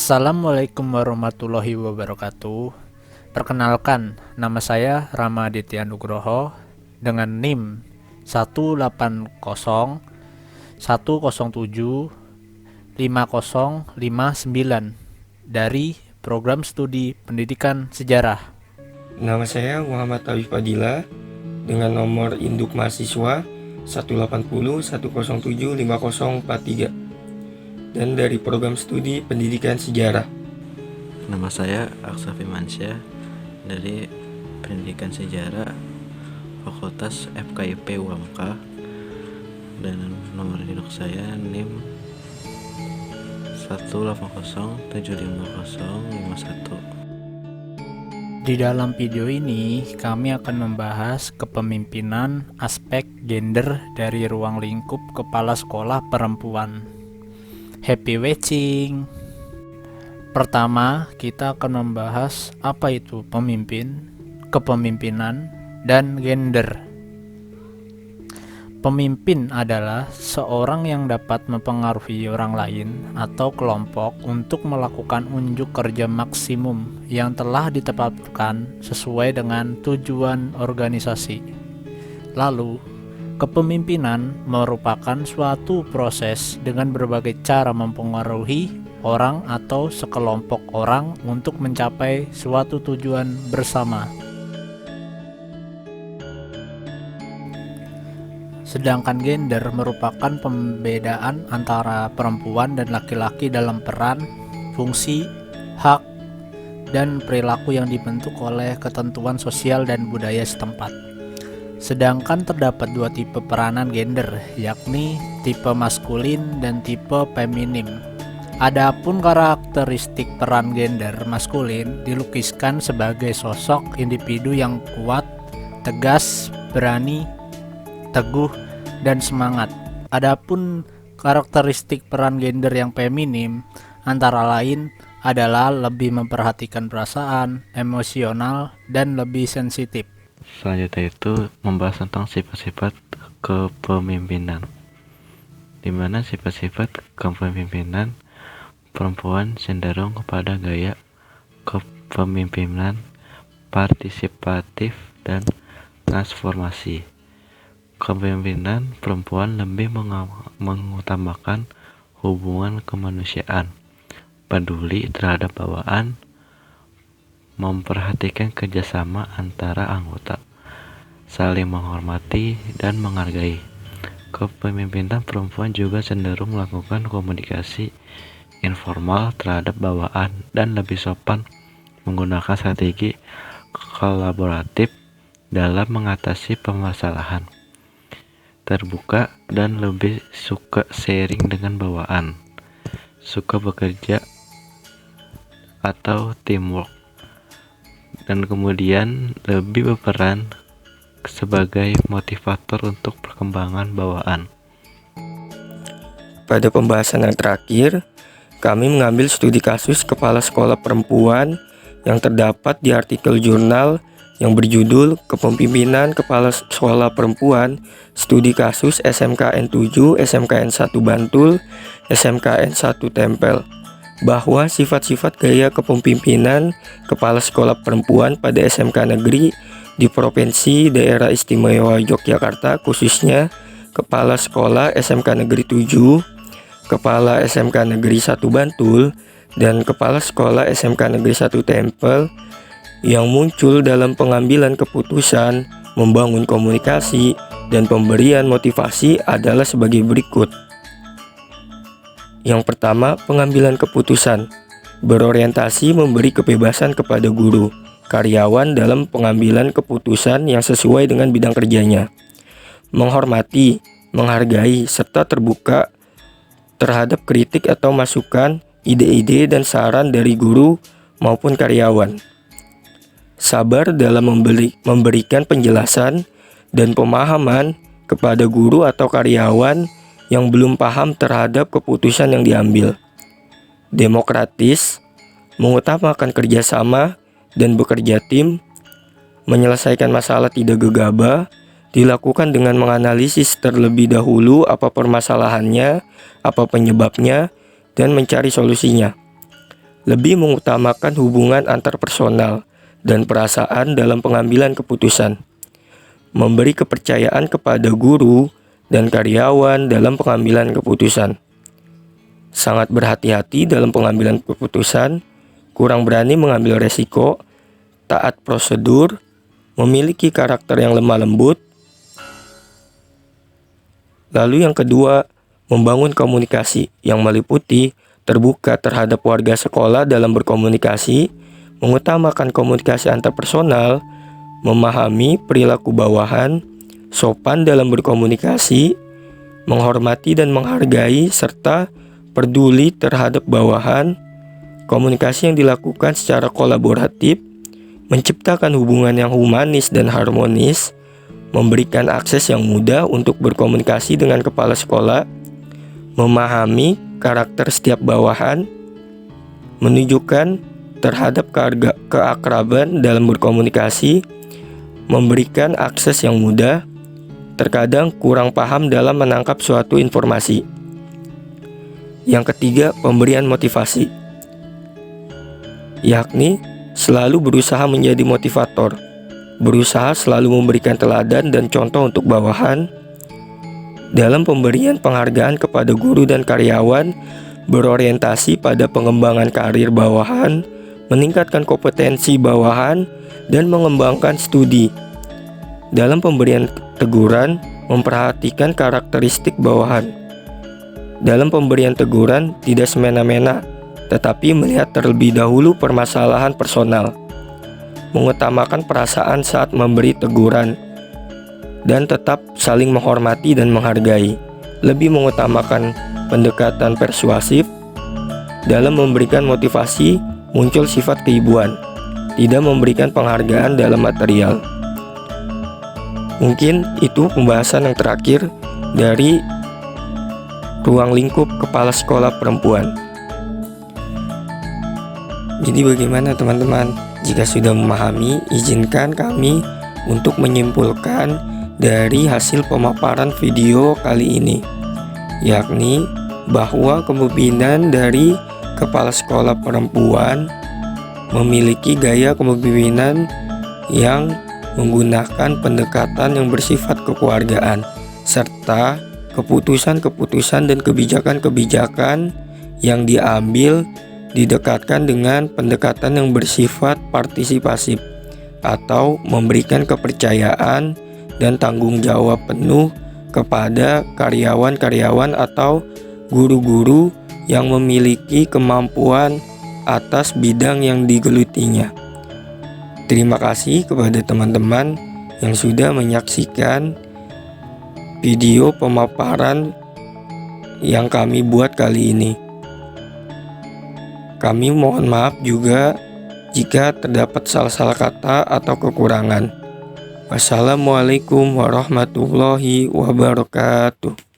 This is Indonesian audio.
Assalamualaikum warahmatullahi wabarakatuh. Perkenalkan, nama saya Rama Aditya Nugroho dengan NIM 18010075059 dari Program Studi Pendidikan Sejarah. Nama saya Muhammad Taufik Fadila dengan nomor induk mahasiswa 18010075043 dan dari Program Studi Pendidikan Sejarah. Nama saya Aksafi Mansyah dari Pendidikan Sejarah Fakultas FKIP UMK dan nomor induk saya NIM 180755051. Di dalam video ini, kami akan membahas kepemimpinan aspek gender dari ruang lingkup kepala sekolah perempuan. Happy watching! Pertama, kita akan membahas apa itu pemimpin, kepemimpinan, dan gender. Pemimpin adalah seorang yang dapat mempengaruhi orang lain atau kelompok untuk melakukan unjuk kerja maksimum yang telah ditetapkan sesuai dengan tujuan organisasi. Lalu, kepemimpinan merupakan suatu proses dengan berbagai cara mempengaruhi orang atau sekelompok orang untuk mencapai suatu tujuan bersama. Sedangkan gender merupakan pembedaan antara perempuan dan laki-laki dalam peran, fungsi, hak, dan perilaku yang dibentuk oleh ketentuan sosial dan budaya setempat. Sedangkan terdapat dua tipe peranan gender, yakni tipe maskulin dan tipe feminim. Adapun karakteristik peran gender maskulin dilukiskan sebagai sosok individu yang kuat, tegas, berani, teguh, dan semangat. Adapun karakteristik peran gender yang feminim antara lain adalah lebih memperhatikan perasaan, emosional, dan lebih sensitif. Selanjutnya itu membahas tentang sifat-sifat kepemimpinan, di mana sifat-sifat kepemimpinan perempuan cenderung kepada gaya kepemimpinan partisipatif dan transformasi. Kepemimpinan perempuan lebih mengutamakan hubungan kemanusiaan, peduli terhadap bawaan, memperhatikan kerjasama antara anggota, saling menghormati dan menghargai. Kepemimpinan perempuan juga cenderung melakukan komunikasi informal terhadap bawaan dan lebih sopan menggunakan strategi kolaboratif dalam mengatasi permasalahan, terbuka dan lebih suka sharing dengan bawaan, suka bekerja atau teamwork, dan kemudian lebih berperan sebagai motivator untuk perkembangan bawaan. Pada pembahasan yang terakhir, kami mengambil studi kasus kepala sekolah perempuan yang terdapat di artikel jurnal yang berjudul Kepemimpinan Kepala Sekolah Perempuan Studi Kasus SMKN 7, SMKN 1 Bantul, SMKN 1 Tempel, bahwa sifat-sifat gaya kepemimpinan kepala sekolah perempuan pada SMK negeri di Provinsi Daerah Istimewa Yogyakarta, khususnya Kepala Sekolah SMK Negeri 7, Kepala SMK Negeri 1 Bantul, dan Kepala Sekolah SMK Negeri 1 Tempel yang muncul dalam pengambilan keputusan, membangun komunikasi, dan pemberian motivasi adalah sebagai berikut. Yang pertama, pengambilan keputusan berorientasi memberi kebebasan kepada guru, karyawan dalam pengambilan keputusan yang sesuai dengan bidang kerjanya. Menghormati, menghargai, serta terbuka terhadap kritik atau masukan, ide-ide, dan saran dari guru maupun karyawan. Sabar dalam memberikan penjelasan dan pemahaman kepada guru atau karyawan yang belum paham terhadap keputusan yang diambil. Demokratis, mengutamakan kerjasama dan bekerja tim, menyelesaikan masalah tidak gegabah, dilakukan dengan menganalisis terlebih dahulu apa permasalahannya, apa penyebabnya, dan mencari solusinya. lebih mengutamakan hubungan antar personal dan perasaan dalam pengambilan keputusan, memberi kepercayaan kepada guru dan karyawan dalam pengambilan keputusan, sangat berhati-hati dalam pengambilan keputusan, kurang berani mengambil resiko, taat prosedur, memiliki karakter yang lemah lembut. Lalu yang kedua, membangun komunikasi yang meliputi terbuka terhadap warga sekolah dalam berkomunikasi, mengutamakan komunikasi antar personal, memahami perilaku bawahan, sopan dalam berkomunikasi, menghormati dan menghargai, serta peduli terhadap bawahan, komunikasi yang dilakukan secara kolaboratif, menciptakan hubungan yang humanis dan harmonis, memberikan akses yang mudah untuk berkomunikasi dengan kepala sekolah, memahami karakter setiap bawahan, menunjukkan terhadap keakraban dalam berkomunikasi, memberikan akses yang mudah, terkadang kurang paham dalam menangkap suatu informasi. Yang ketiga, pemberian motivasi, yakni selalu berusaha menjadi motivator, berusaha selalu memberikan teladan dan contoh untuk bawahan. Dalam pemberian penghargaan kepada guru dan karyawan, berorientasi pada pengembangan karir bawahan, meningkatkan kompetensi bawahan, dan mengembangkan studi. Dalam pemberian teguran, memperhatikan karakteristik bawahan. Dalam pemberian teguran, tidak semena-mena, tetapi melihat terlebih dahulu permasalahan personal, mengutamakan perasaan saat memberi teguran, dan tetap saling menghormati dan menghargai, lebih mengutamakan pendekatan persuasif. Dalam memberikan motivasi, muncul sifat keibuan, tidak memberikan penghargaan dalam material. Mungkin itu pembahasan yang terakhir dari ruang lingkup kepala sekolah perempuan. Jadi bagaimana teman-teman? Jika sudah memahami, izinkan kami untuk menyimpulkan dari hasil pemaparan video kali ini, yakni bahwa kepemimpinan dari kepala sekolah perempuan memiliki gaya kepemimpinan yang menggunakan pendekatan yang bersifat kekeluargaan, serta keputusan-keputusan dan kebijakan-kebijakan yang diambil didekatkan dengan pendekatan yang bersifat partisipasif atau memberikan kepercayaan dan tanggung jawab penuh kepada karyawan-karyawan atau guru-guru yang memiliki kemampuan atas bidang yang digelutinya. Terima kasih kepada teman-teman yang sudah menyaksikan video pemaparan yang kami buat kali ini. Kami mohon maaf juga jika terdapat salah-salah kata atau kekurangan. Wassalamualaikum warahmatullahi wabarakatuh.